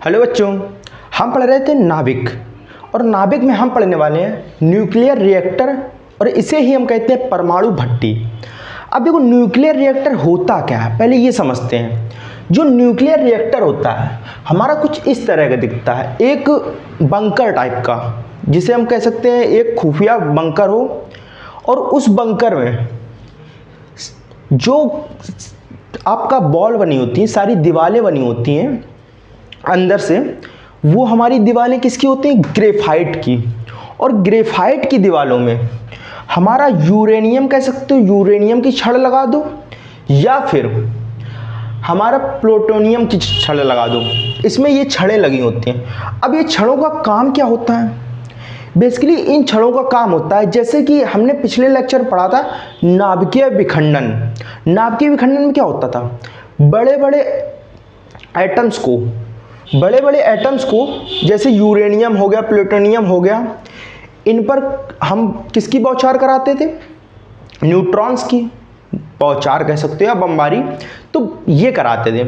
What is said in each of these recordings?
Hello बच्चों, हम पढ़ रहे थे नाभिक और नाभिक में हम पढ़ने वाले हैं न्यूक्लियर रिएक्टर और इसे ही हम कहते हैं परमाणु भट्टी। अब देखो न्यूक्लियर रिएक्टर होता क्या है, पहले ये समझते हैं। जो न्यूक्लियर रिएक्टर होता है हमारा कुछ इस तरह का दिखता है, एक बंकर टाइप का, जिसे हम कह सकते हैं एक खुफिया बंकर हो और उस बंकर में जो आपका बॉल बनी होती है, सारी दीवारें बनी होती हैं अंदर से, वो हमारी दीवारें किसकी होती हैं? ग्रेफाइट की। और ग्रेफाइट की दीवारों में हमारा यूरेनियम कह सकते हो, यूरेनियम की छड़ लगा दो या फिर हमारा प्लूटोनियम की छड़ लगा दो। इसमें ये छड़ें लगी होती हैं। अब ये छड़ों का काम क्या होता है? बेसिकली इन छड़ों का काम होता है, जैसे कि हमने पिछले लेक्चर पढ़ा था नाभिकीय विखंडन। नाभिकीय विखंडन में क्या होता था? बड़े बड़े एटम्स को जैसे यूरेनियम हो गया, प्लूटोनियम हो गया, इन पर हम किसकी बौछार कराते थे? न्यूट्रॉन्स की बौछार कह सकते हो या बमबारी, तो ये कराते थे।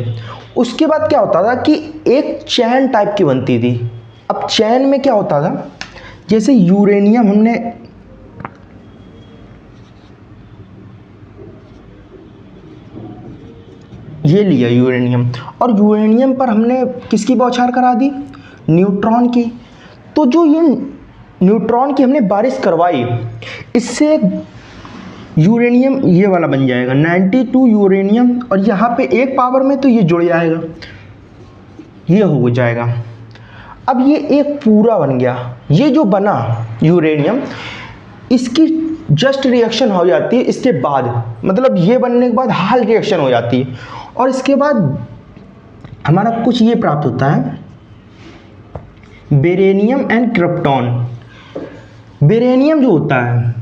उसके बाद क्या होता था कि एक चैन टाइप की बनती थी। अब चैन में क्या होता था, जैसे यूरेनियम हमने ये लिया यूरेनियम, और यूरेनियम पर हमने किसकी बौछार करा दी? न्यूट्रॉन की। तो जो ये न्यूट्रॉन की हमने बारिश करवाई, इससे यूरेनियम ये वाला बन जाएगा 92 यूरेनियम, और यहाँ पे एक पावर में तो ये जुड़ जाएगा, ये हो जाएगा। अब ये एक पूरा बन गया। ये जो बना यूरेनियम, इसकी जस्ट रिएक्शन हो जाती है इसके बाद, मतलब ये बनने के बाद हाल रिएक्शन हो जाती है, और इसके बाद हमारा कुछ ये प्राप्त होता है, बेरेनियम एंड क्रिप्टॉन। बेरेनियम जो होता है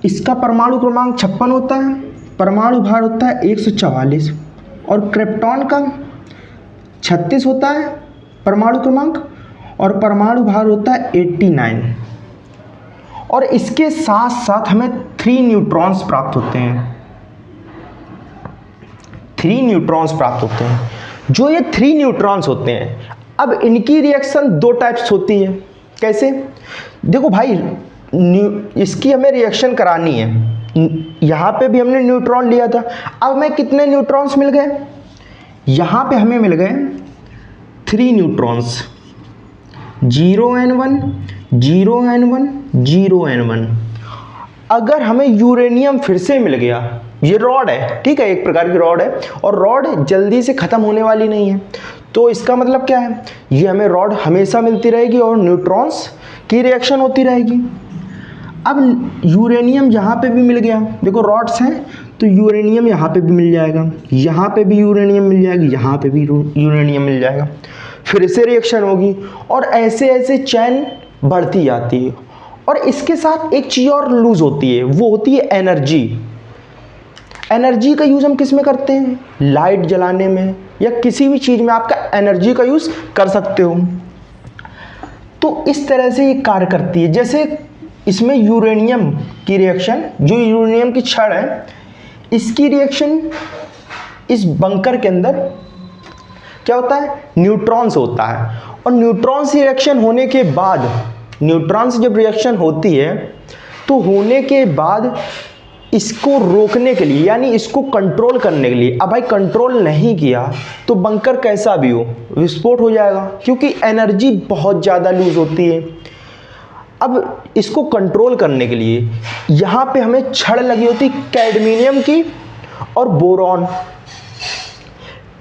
इसका परमाणु क्रमांक 56 होता है, परमाणु भार होता है 144, और क्रिप्टॉन का 36 होता है परमाणु क्रमांक, और परमाणु भार होता है 89। और इसके साथ साथ हमें 3 न्यूट्रॉन्स प्राप्त होते हैं। 3 न्यूट्रॉन्स प्राप्त होते हैं। जो ये 3 न्यूट्रॉन्स होते हैं, अब इनकी रिएक्शन 2 टाइप्स होती है। कैसे? देखो भाई, इसकी हमें रिएक्शन करानी है। यहाँ पे भी हमने न्यूट्रॉन लिया था। अब हमें कितने न्यूट्रॉन्स मिल गए? यहाँ पे हमें मिल गए 3 न्यूट्रॉन्स, 0n1, 0n1, 0n1। अगर हमें यूरेनियम फिर से मिल गया, ये रॉड है, ठीक है, एक प्रकार की रॉड है, और रॉड जल्दी से ख़त्म होने वाली नहीं है, तो इसका मतलब क्या है? ये हमें रॉड हमेशा मिलती रहेगी और न्यूट्रॉन्स की रिएक्शन होती रहेगी। अब यूरेनियम यहाँ पे भी मिल गया, देखो रॉड्स हैं तो यूरेनियम यहाँ पे भी मिल जाएगा, यहाँ पे भी यूरेनियम मिल जाएगी, यहाँ पे भी यूरेनियम मिल जाएगा, फिर से रिएक्शन होगी, और ऐसे ऐसे चैन बढ़ती जाती है। और इसके साथ एक चीज़ और लूज होती है, वो होती है एनर्जी। एनर्जी का यूज़ हम किस में करते हैं? लाइट जलाने में या किसी भी चीज़ में आपका एनर्जी का यूज़ कर सकते हो। तो इस तरह से ये कार्य करती है। जैसे इसमें यूरेनियम की रिएक्शन, जो यूरेनियम की छड़ है, इसकी रिएक्शन इस बंकर के अंदर क्या होता है? न्यूट्रॉन से होता है, और न्यूट्रॉन से रिएक्शन होने के बाद, न्यूट्रॉन से जब रिएक्शन होती है तो होने के बाद इसको रोकने के लिए, यानी इसको कंट्रोल करने के लिए, अब भाई कंट्रोल नहीं किया तो बंकर कैसा भी हो विस्फोट हो जाएगा, क्योंकि एनर्जी बहुत ज़्यादा लूज होती है। अब इसको कंट्रोल करने के लिए यहाँ पे हमें छड़ लगी होती कैडमिनियम की और बोरॉन।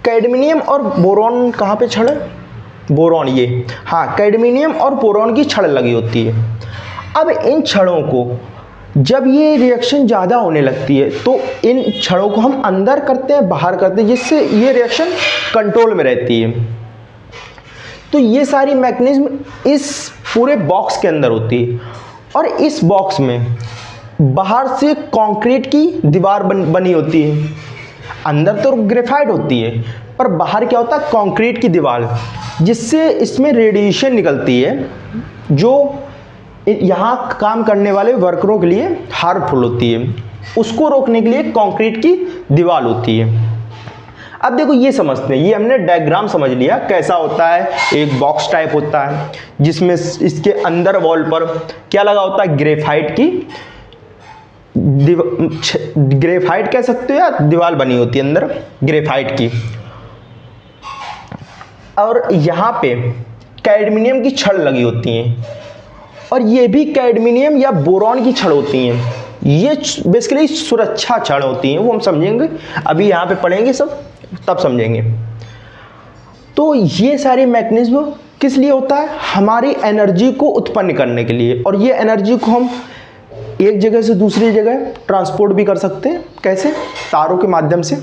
कैडमिनियम और बोरॉन कहाँ पे छड़ है? बोरॉन, ये हाँ, कैडमिनियम और बोरॉन की छड़ लगी होती है। अब इन छड़ों को जब ये रिएक्शन ज़्यादा होने लगती है तो इन छड़ों को हम अंदर करते हैं, बाहर करते हैं, जिससे ये रिएक्शन कंट्रोल में रहती है। तो ये सारी मैकेनिज्म इस पूरे बॉक्स के अंदर होती है, और इस बॉक्स में बाहर से कंक्रीट की दीवार बनी होती है। अंदर तो ग्रेफाइट होती है, पर बाहर क्या होता है? कंक्रीट की दीवार, जिससे इसमें रेडिएशन निकलती है जो यहाँ काम करने वाले वर्करों के लिए हार्मफुल होती है। उसको रोकने के लिए कंक्रीट की दीवार होती है। अब देखो ये समझते हैं, ये हमने डायग्राम समझ लिया कैसा होता है। एक बॉक्स टाइप होता है जिसमें इसके अंदर वॉल पर क्या लगा होता है, ग्रेफाइट की ग्रेफाइट कह सकते हो या दीवार बनी होती है अंदर ग्रेफाइट की, और यहाँ पे कैडमिनियम की छड़ लगी होती हैं, और ये भी कैडमिनियम या बोरॉन की छड़ होती हैं। ये बेसिकली सुरक्षा छड़ होती हैं, वो हम समझेंगे, अभी यहाँ पे पढ़ेंगे सब तब समझेंगे। तो ये सारे मैकेनिज्म किस लिए होता है, हमारी एनर्जी को उत्पन्न करने के लिए, और ये एनर्जी को हम एक जगह से दूसरी जगह ट्रांसपोर्ट भी कर सकते हैं। कैसे, तारों के माध्यम से।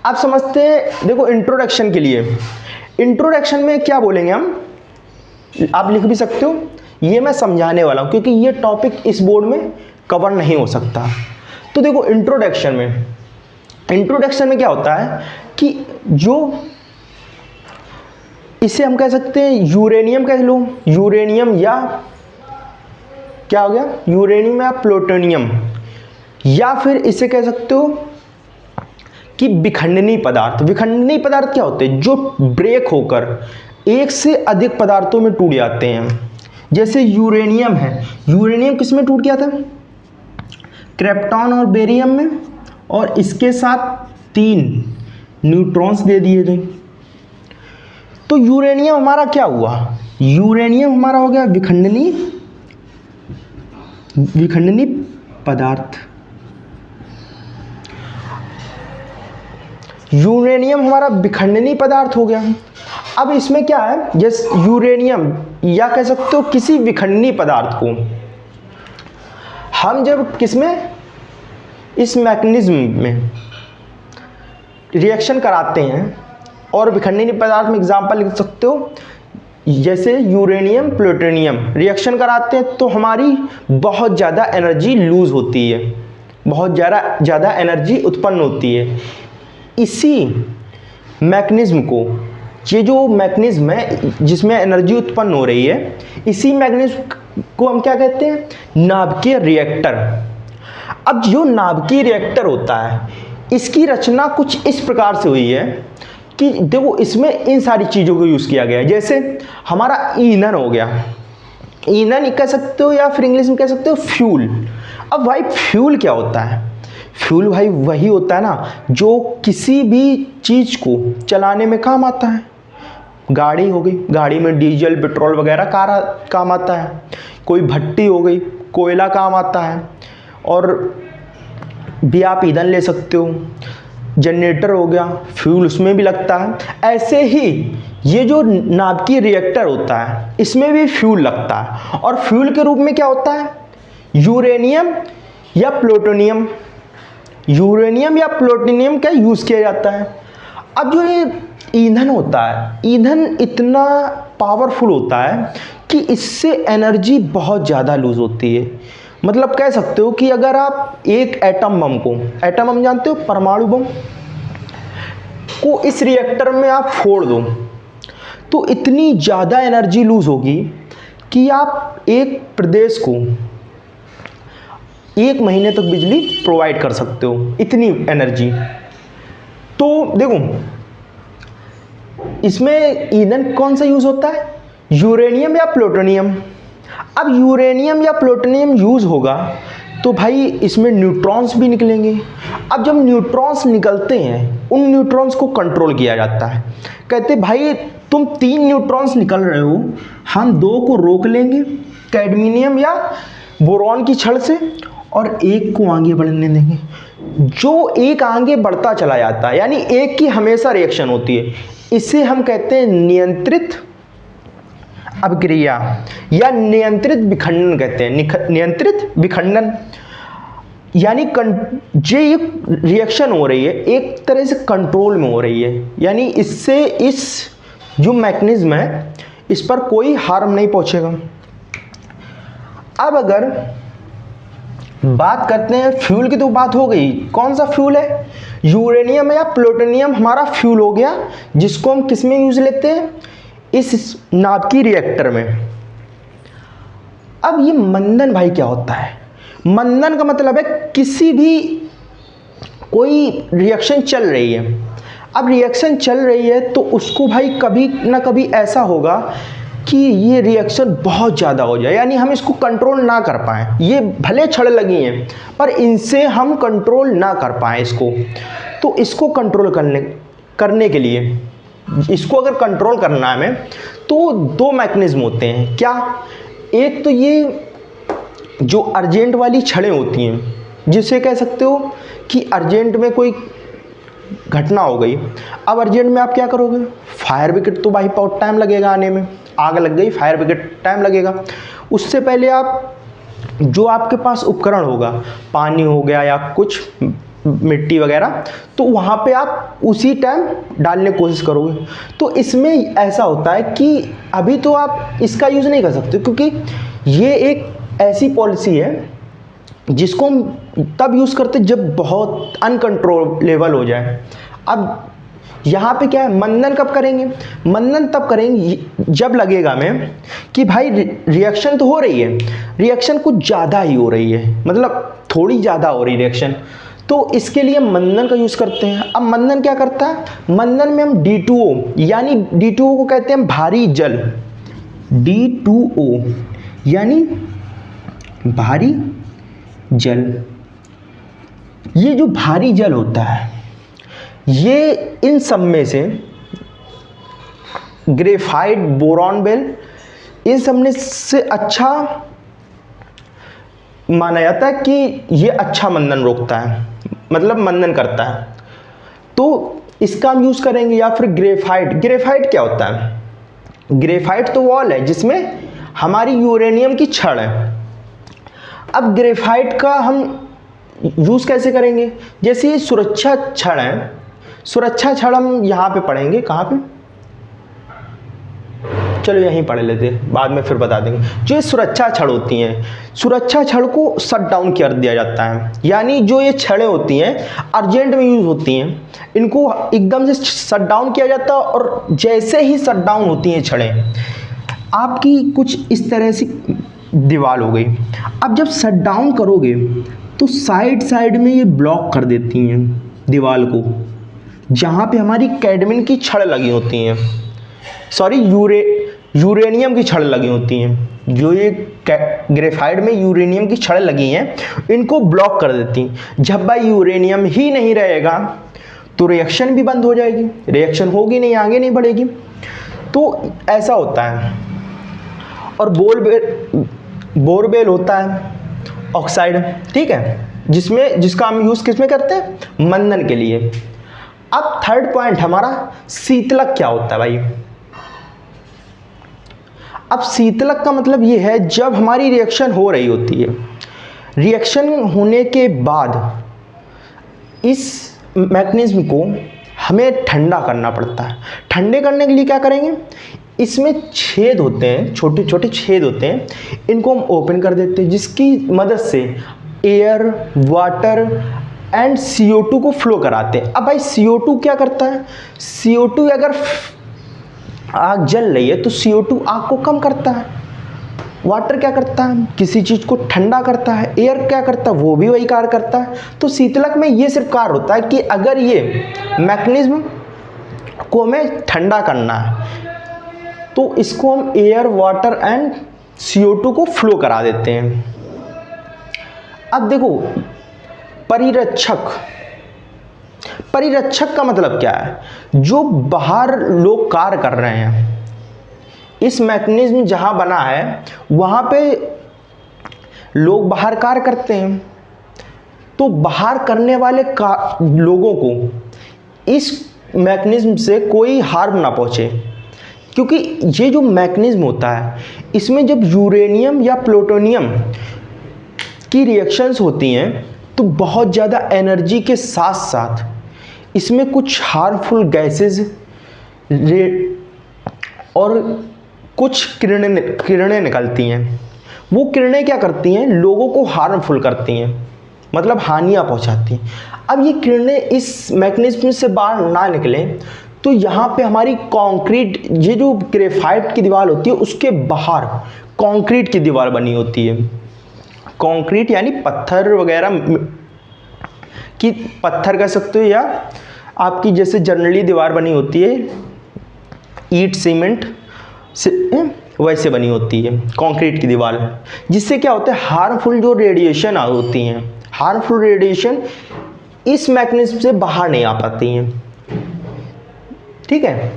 आप समझते हैं, देखो इंट्रोडक्शन के लिए, इंट्रोडक्शन में क्या बोलेंगे हम, आप लिख भी सकते हो, ये मैं समझाने वाला हूँ क्योंकि ये टॉपिक इस बोर्ड में कवर नहीं हो सकता। तो देखो इंट्रोडक्शन में क्या होता है कि जो इसे हम कह सकते हैं यूरेनियम कह लो, यूरेनियम या क्या हो गया, यूरेनियम या प्लूटोनियम, या फिर इसे कह सकते हो कि विखंडनीय पदार्थ। विखंडनीय पदार्थ क्या होते हैं, जो ब्रेक होकर एक से अधिक पदार्थों में टूट जाते हैं। जैसे यूरेनियम है, यूरेनियम किस में टूट गया था, क्रिप्टॉन और बेरियम में, और इसके साथ 3 न्यूट्रॉन्स दे दिए थे। तो यूरेनियम हमारा क्या हुआ, यूरेनियम हमारा हो गया विखंडनीय पदार्थ। यूरेनियम हमारा विखंडनीय पदार्थ हो गया। अब इसमें क्या है, जैसे यूरेनियम या कह सकते हो किसी विखंडनीय पदार्थ को हम जब किसमें, इस मैकेनिज्म में रिएक्शन कराते हैं, और विखंडनीय पदार्थ में एग्जांपल लिख सकते हो, जैसे यूरेनियम प्लूटोनियम रिएक्शन कराते हैं तो हमारी बहुत ज़्यादा एनर्जी लूज होती है, बहुत ज़्यादा एनर्जी उत्पन्न होती है। इसी मैकेनिज्म को, ये जो मैकेनिज्म है जिसमें एनर्जी उत्पन्न हो रही है, इसी मैकेनिज्म को हम क्या कहते हैं, नाभिकीय रिएक्टर। अब जो नाभिकीय रिएक्टर होता है, इसकी रचना कुछ इस प्रकार से हुई है कि देखो इसमें इन सारी चीज़ों को यूज़ किया गया है। जैसे हमारा ईंधन हो गया, ईंधन कह सकते हो या फिर इंग्लिश में कह सकते हो फ्यूल। अब भाई फ्यूल क्या होता है, फ्यूल भाई वही होता है ना जो किसी भी चीज़ को चलाने में काम आता है। गाड़ी हो गई, गाड़ी में डीजल पेट्रोल वगैरह काम आता है। कोई भट्टी हो गई, कोयला काम आता है, और भी आप ईंधन ले सकते हो। जनरेटर हो गया, फ्यूल उसमें भी लगता है। ऐसे ही ये जो नाभिकीय रिएक्टर होता है, इसमें भी फ्यूल लगता है, और फ्यूल के रूप में क्या होता है, यूरेनियम या प्लूटोनियम। यूरेनियम या प्लूटोनियम का यूज़ किया जाता है। अब जो ये ईंधन होता है, ईंधन इतना पावरफुल होता है कि इससे एनर्जी बहुत ज़्यादा लूज होती है। मतलब कह सकते हो कि अगर आप एक एटम बम को, एटम बम जानते हो, परमाणु बम को इस रिएक्टर में आप फोड़ दो तो इतनी ज़्यादा एनर्जी लूज होगी कि आप एक प्रदेश को 1 महीने तक बिजली प्रोवाइड कर सकते हो, इतनी एनर्जी। तो देखो इसमें ईंधन कौन सा यूज़ होता है, यूरेनियम या प्लूटोनियम। अब यूरेनियम या प्लूटोनियम यूज़ होगा तो भाई इसमें न्यूट्रॉन्स भी निकलेंगे। अब जब न्यूट्रॉन्स निकलते हैं, उन न्यूट्रॉन्स को कंट्रोल किया जाता है। कहते भाई तुम 3 न्यूट्रॉन्स निकल रहे हो, हम 2 को रोक लेंगे कैडमिनियम या बोरॉन की छड़ से, और 1 को आगे बढ़ने देंगे। जो एक आगे बढ़ता चला जाता है, यानी एक की हमेशा रिएक्शन होती है, इसे हम कहते हैं नियंत्रित अभिक्रिया या नियंत्रित विखंडन कहते हैं। नियंत्रित विखंडन यानी जो ये रिएक्शन हो रही है एक तरह से कंट्रोल में हो रही है, यानी इससे इस जो मैकेनिज्म है इस पर कोई हार्म नहीं पहुंचेगा। अब अगर बात करते हैं फ्यूल की, तो बात हो गई, कौन सा फ्यूल है, यूरेनियम या प्लूटोनियम हमारा फ्यूल हो गया, जिसको हम किस में यूज लेते हैं, इस नाभिकीय रिएक्टर में। अब ये मंदन भाई क्या होता है, मंदन का मतलब है किसी भी कोई रिएक्शन चल रही है, अब रिएक्शन चल रही है तो उसको भाई कभी ना कभी ऐसा होगा कि ये रिएक्शन बहुत ज़्यादा हो जाए, यानी हम इसको कंट्रोल ना कर पाएँ। ये भले छड़ लगी हैं पर इनसे हम कंट्रोल ना कर पाएँ इसको। तो इसको कंट्रोल करने के लिए, इसको अगर कंट्रोल करना है हमें, तो दो मैकेनिज्म होते हैं। क्या? एक तो ये जो अर्जेंट वाली छड़ें होती हैं, जिसे कह सकते हो कि अर्जेंट में कोई घटना हो गई। अब अर्जेंट में आप क्या करोगे? फायर ब्रिगेड तो भाई बहुत टाइम लगेगा आने में, आग लग गई, फायर ब्रिगेड टाइम लगेगा। उससे पहले आप जो आपके पास उपकरण होगा, पानी हो गया या कुछ मिट्टी वगैरह, तो वहाँ पे आप उसी टाइम डालने की कोशिश करोगे। तो इसमें ऐसा होता है कि अभी तो आप इसका यूज़ नहीं कर सकते, क्योंकि ये एक ऐसी पॉलिसी है जिसको हम तब यूज़ करते जब बहुत अनकंट्रोलेबल हो जाए। अब यहाँ पे क्या है, मंथन कब करेंगे? मंथन तब करेंगे जब लगेगा हमें कि भाई रिएक्शन तो हो रही है, रिएक्शन कुछ ज़्यादा ही हो रही है, मतलब थोड़ी ज़्यादा हो रही है रिएक्शन, तो इसके लिए मंथन का यूज़ करते हैं। अब मंथन क्या करता है? मंथन में हम D2O, यानी D2O को कहते हैं भारी जल, D2O यानी भारी जल। ये जो भारी जल होता है, ये इन सब में से ग्रेफाइट, बोरॉन बेल, इन सब में से अच्छा माना जाता है कि ये अच्छा मंथन रोकता है, मतलब मंथन करता है। तो इसका हम यूज़ करेंगे। या फिर ग्रेफाइट। ग्रेफाइट क्या होता है? ग्रेफाइट तो वॉल है जिसमें हमारी यूरेनियम की छड़ है। अब ग्रेफाइट का हम यूज़ कैसे करेंगे? जैसे ये सुरक्षा छड़ है, सुरक्षा छड़ हम यहाँ पे पढ़ेंगे। कहाँ पे? चलो यहीं पढ़ लेते, बाद में फिर बता देंगे। जो ये सुरक्षा छड़ होती हैं, सुरक्षा छड़ को शट डाउन कर दिया जाता है, यानी जो ये छड़ें होती हैं अर्जेंट में यूज़ होती हैं, इनको एकदम से शट डाउन किया जाता है। और जैसे ही शट डाउन होती हैं छड़ें, आपकी कुछ इस तरह से दीवार हो गई। अब जब शट डाउन करोगे तो साइड साइड में ये ब्लॉक कर देती हैं दीवार को, जहाँ पे हमारी कैडमिन की छड़ लगी होती हैं, सॉरी यूरेनियम की छड़ लगी होती हैं। जो ये ग्रेफाइट में यूरेनियम की छड़ लगी हैं, इनको ब्लॉक कर देती हैं। जब भाई यूरेनियम ही नहीं रहेगा तो रिएक्शन भी बंद हो जाएगी, रिएक्शन होगी नहीं, आगे नहीं बढ़ेगी। तो ऐसा होता है। और बोरवेल होता है ऑक्साइड, ठीक है, जिसका हम यूज़ किस में करते हैं? मंथन के लिए। अब थर्ड पॉइंट हमारा शीतलक क्या होता है भाई? अब शीतलक का मतलब ये है जब हमारी रिएक्शन हो रही होती है, रिएक्शन होने के बाद इस मैकेनिज्म को हमें ठंडा करना पड़ता है। ठंडे करने के लिए क्या करेंगे? इसमें छेद होते हैं, छोटे छोटे छेद होते हैं, इनको हम ओपन कर देते हैं, जिसकी मदद से एयर, वाटर एंड CO2 को फ्लो कराते हैं। अब भाई CO2 क्या करता है? CO2 अगर आग जल रही है तो CO2 आग को कम करता है। वाटर क्या करता है? किसी चीज़ को ठंडा करता है। एयर क्या करता है? वो भी वही कार्य करता है। तो शीतलक में ये सिर्फ कार्य होता है कि अगर ये मैकेनिज्म को हमें ठंडा करना है तो इसको हम एयर, वाटर एंड CO2 को फ्लो करा देते हैं। अब देखो, परिरक्षक का मतलब क्या है? जो बाहर लोग कार्य कर रहे हैं, इस मैकेनिज्म जहां बना है वहां पे लोग बाहर कार्य करते हैं, तो बाहर करने वाले लोगों को इस मैकेनिज्म से कोई हार्म ना पहुंचे। क्योंकि ये जो मैकेनिज्म होता है, इसमें जब यूरेनियम या प्लूटोनियम की रिएक्शंस होती हैं तो बहुत ज़्यादा एनर्जी के साथ साथ इसमें कुछ हार्मफुल गैसेस और कुछ किरणें निकलती हैं। वो किरणें क्या करती हैं? लोगों को हार्मफुल करती हैं, मतलब हानियाँ पहुंचाती हैं। अब ये किरणें इस मैकेनिज्म से बाहर ना निकलें तो यहाँ पे हमारी कंक्रीट, ये जो ग्रेफाइट की दीवार होती है उसके बाहर कंक्रीट की दीवार बनी होती है। कंक्रीट यानी पत्थर वगैरह की, पत्थर कह सकते हो या आपकी जैसे जनरली दीवार बनी होती है ईंट सीमेंट से वैसे बनी होती है कंक्रीट की दीवार, जिससे क्या होता है हार्मफुल जो रेडिएशन होती हैं, हार्मफुल रेडिएशन इस मैकेनिज्म से बाहर नहीं आ पाती हैं। ठीक है,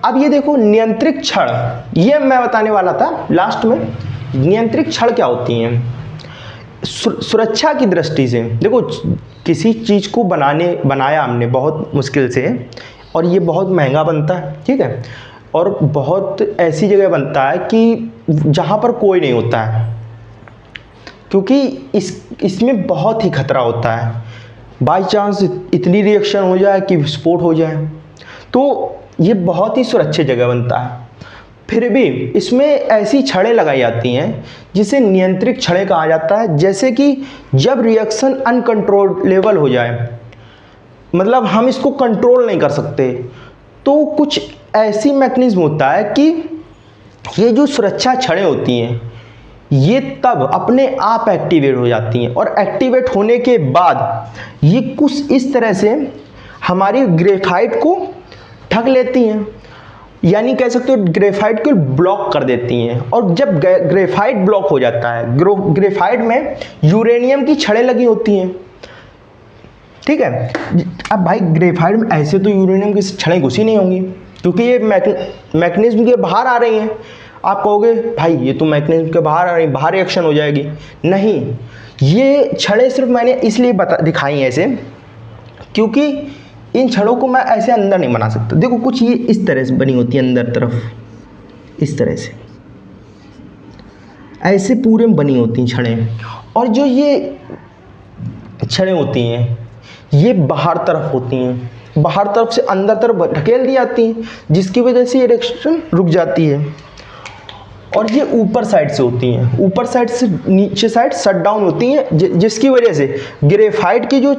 अब ये देखो नियंत्रित छड़, ये मैं बताने वाला था लास्ट में। नियंत्रित छड़ क्या होती हैं? सुरक्षा की दृष्टि से देखो, किसी चीज़ को बनाया हमने बहुत मुश्किल से, और ये बहुत महंगा बनता है, ठीक है, और बहुत ऐसी जगह बनता है कि जहाँ पर कोई नहीं होता है, क्योंकि इसमें बहुत ही खतरा होता है, बाई चांस इतनी रिएक्शन हो जाए कि विस्फोट हो जाए, तो ये बहुत ही सुरक्षित जगह बनता है। फिर भी इसमें ऐसी छड़ें लगाई जाती हैं जिसे नियंत्रित छड़ें कहा जाता है, जैसे कि जब रिएक्शन अनकंट्रोलेबल हो जाए, मतलब हम इसको कंट्रोल नहीं कर सकते, तो कुछ ऐसी मैकेनिज्म होता है कि ये जो सुरक्षा छड़ें होती हैं ये तब अपने आप एक्टिवेट हो जाती हैं, और एक्टिवेट होने के बाद ये कुछ इस तरह से हमारी ग्रेफाइट को ढक लेती हैं, यानी कह सकते हो ग्रेफाइट को ब्लॉक कर देती हैं। और जब ग्रेफाइट ब्लॉक हो जाता है, ग्रेफाइट में यूरेनियम की छड़ें लगी होती हैं, ठीक है। अब भाई ग्रेफाइट में ऐसे तो यूरेनियम की छड़ें घुसी नहीं होंगी, क्योंकि ये मैकेनिज्म के बाहर आ रही हैं। आप कहोगे भाई ये तो मैकेनिज्म के बाहर आ रही, बाहर रिएक्शन हो जाएगी। नहीं, ये छड़ें सिर्फ मैंने इसलिए दिखाई हैं ऐसे, क्योंकि इन छड़ों को मैं ऐसे अंदर नहीं बना सकता। देखो कुछ ये इस तरह से बनी होती है अंदर तरफ, इस तरह से ऐसे पूरे में बनी होती हैं छड़ें, और जो ये छड़ें होती हैं ये बाहर तरफ होती हैं, बाहर तरफ से अंदर तरफ ढकेल दी जाती हैं, जिसकी वजह से ये रिएक्शन रुक जाती है। और ये ऊपर साइड से होती हैं, ऊपर साइड से नीचे साइड शट डाउन होती हैं, जिसकी वजह से ग्रेफाइट की जो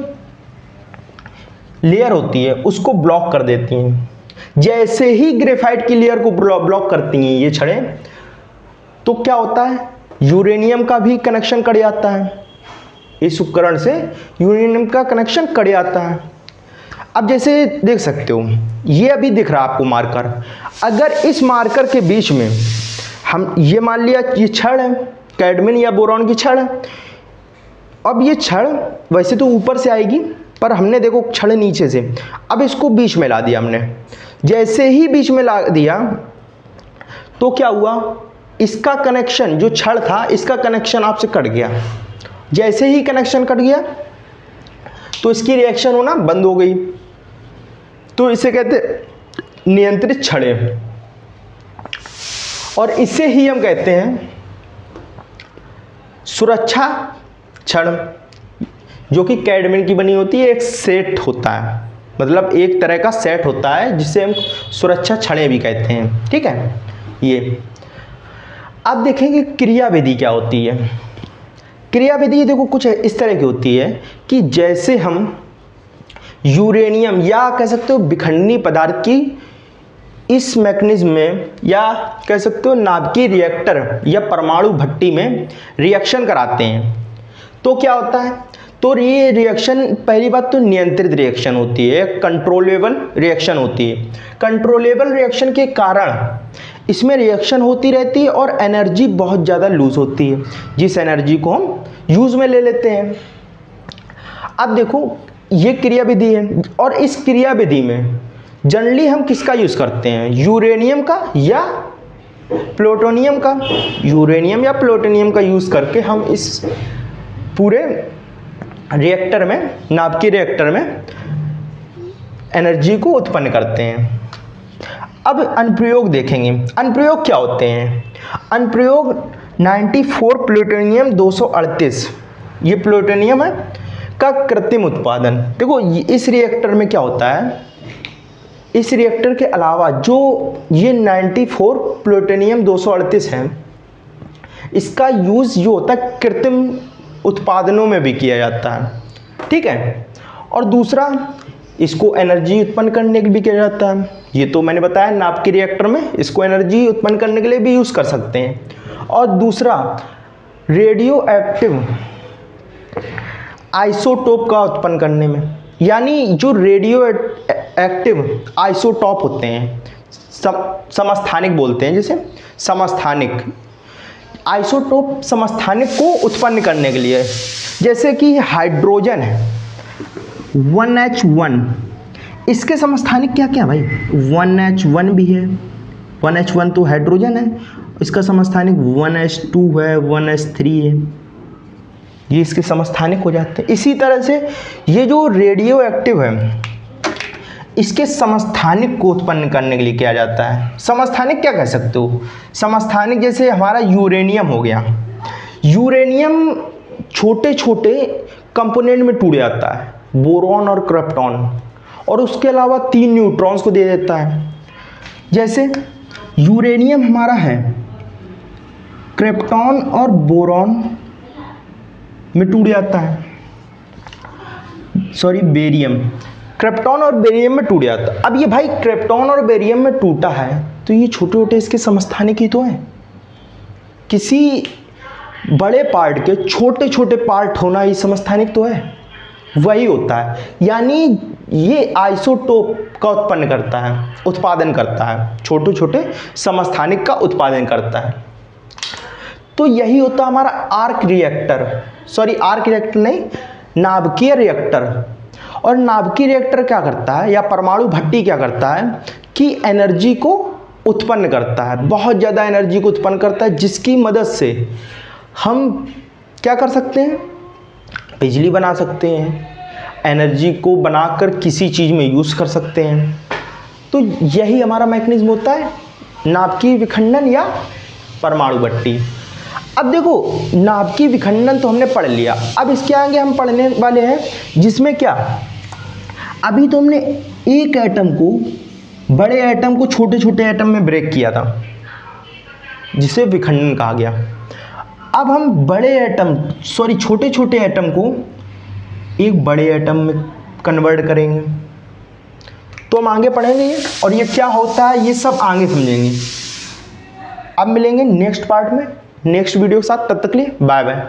लेयर होती है उसको ब्लॉक कर देती हैं। जैसे ही ग्रेफाइट की लेयर को ब्लॉक करती हैं ये छड़ें, तो क्या होता है यूरेनियम का भी कनेक्शन कट जाता है, इस उपकरण से यूरेनियम का कनेक्शन कट जाता है। अब जैसे देख सकते हो ये अभी दिख रहा है आपको मार्कर, अगर इस मार्कर के बीच में हम ये मान लिया ये छड़ है, कैडमियम या बोरॉन की छड़ है। अब ये छड़ वैसे तो ऊपर से आएगी, पर हमने देखो छड़ नीचे से, अब इसको बीच में ला दिया हमने। जैसे ही बीच में ला दिया तो क्या हुआ, इसका कनेक्शन जो छड़ था इसका कनेक्शन आपसे कट गया। जैसे ही कनेक्शन कट गया तो इसकी रिएक्शन होना बंद हो गई, तो इसे कहते नियंत्रित छड़ें, और इसे ही हम कहते हैं सुरक्षा छड़, जो कि कैडमियम की बनी होती है। एक सेट होता है, मतलब एक तरह का सेट होता है जिसे हम सुरक्षा छड़ें भी कहते हैं, ठीक है। ये अब देखेंगे क्रियाविधि क्या होती है। क्रियाविधि देखो कुछ इस तरह की होती है कि जैसे हम यूरेनियम या कह सकते हो विखंडनी पदार्थ की इस मैकेनिज्म में, या कह सकते हो नाभिकीय रिएक्टर या परमाणु भट्टी में रिएक्शन कराते हैं, तो क्या होता है, तो ये रिएक्शन पहली बात तो नियंत्रित रिएक्शन होती है, कंट्रोलेबल रिएक्शन होती है। कंट्रोलेबल रिएक्शन के कारण इसमें रिएक्शन होती रहती है और एनर्जी बहुत ज़्यादा लूज होती है, जिस एनर्जी को हम यूज़ में ले लेते हैं। अब देखो ये क्रियाविधि है, और इस क्रियाविधि में जनरली हम किसका यूज़ करते हैं, यूरेनियम का या प्लूटोनियम का। यूरेनियम या प्लूटोनियम का यूज़ करके हम इस पूरे रिएक्टर में, नाभिकीय रिएक्टर में एनर्जी को उत्पन्न करते हैं। अब अनुप्रयोग देखेंगे। अनुप्रयोग क्या होते हैं? अनुप्रयोग 94 प्लूटोनियम 238, ये प्लूटोनियम है का कृत्रिम उत्पादन। देखो इस रिएक्टर में क्या होता है, इस रिएक्टर के अलावा जो ये 94 प्लूटोनियम 238 है, इसका यूज़ जो होता है कृत्रिम उत्पादनों में भी किया जाता है, ठीक है। और दूसरा इसको एनर्जी उत्पन्न करने के लिए भी किया जाता है। ये तो मैंने बताया नाभिकीय रिएक्टर में इसको एनर्जी उत्पन्न करने के लिए भी यूज़ कर सकते हैं। और दूसरा रेडियो एक्टिव आइसोटोप का उत्पन्न करने में, यानी जो रेडियो एक्टिव आइसोटॉप होते हैं, समस्थानिक बोलते हैं जिसे, समस्थानिक आइसोटोप समस्थानिक को उत्पन्न करने के लिए, जैसे कि हाइड्रोजन है 1H1, इसके समस्थानिक क्या क्या भाई, 1H1 भी है, 1H1 तो हाइड्रोजन है, इसका समस्थानिक 1H2 है, 1H3 है, ये इसके समस्थानिक हो जाते हैं। इसी तरह से ये जो रेडियो एक्टिव है इसके समस्थानिक को उत्पन्न करने के लिए किया जाता है। समस्थानिक क्या कह सकते हो, समस्थानिक जैसे हमारा यूरेनियम हो गया, यूरेनियम छोटे छोटे कंपोनेंट में टूट जाता है, बोरॉन और क्रिप्टॉन, और उसके अलावा 3 न्यूट्रॉन्स को दे देता है। जैसे यूरेनियम हमारा है क्रिप्टॉन और बोरॉन में टूट जाता है, सॉरी बेरियम, क्रिप्टॉन और बेरियम में टूट जाता है। अब ये भाई क्रिप्टॉन और बेरियम में टूटा है तो ये छोटे छोटे इसके समस्थानिक ही तो हैं। किसी बड़े पार्ट के छोटे छोटे पार्ट होना ही समस्थानिक तो है, वही होता है। यानी ये आइसोटोप का उत्पन्न करता है, उत्पादन करता है, छोटे छोटे समस्थानिक का उत्पादन करता है। तो यही होता है हमारा arc reactor, sorry arc reactor नहीं, नाभिकीय रिएक्टर। और नाभिकीय रिएक्टर क्या करता है, या परमाणु भट्टी क्या करता है कि एनर्जी को उत्पन्न करता है, बहुत ज़्यादा एनर्जी को उत्पन्न करता है, जिसकी मदद से हम क्या कर सकते हैं, बिजली बना सकते हैं, एनर्जी को बनाकर किसी चीज़ में यूज़ कर सकते हैं। तो यही हमारा मैकेनिज्म होता है, नाभिकीय विखंडन या परमाणु भट्टी। अब देखो नाभिकीय विखंडन तो हमने पढ़ लिया, अब इसके आगे हम पढ़ने वाले हैं जिसमें क्या, अभी तो हमने एक एटम को, बड़े एटम को छोटे छोटे एटम में ब्रेक किया था जिसे विखंडन कहा गया। अब हम बड़े एटम, सॉरी छोटे छोटे एटम को एक बड़े एटम में कन्वर्ट करेंगे। तो हम आगे पढ़ेंगे और ये क्या होता है ये सब आगे समझेंगे। अब मिलेंगे नेक्स्ट पार्ट में, नेक्स्ट वीडियो के साथ, तब तक के लिए बाय बाय।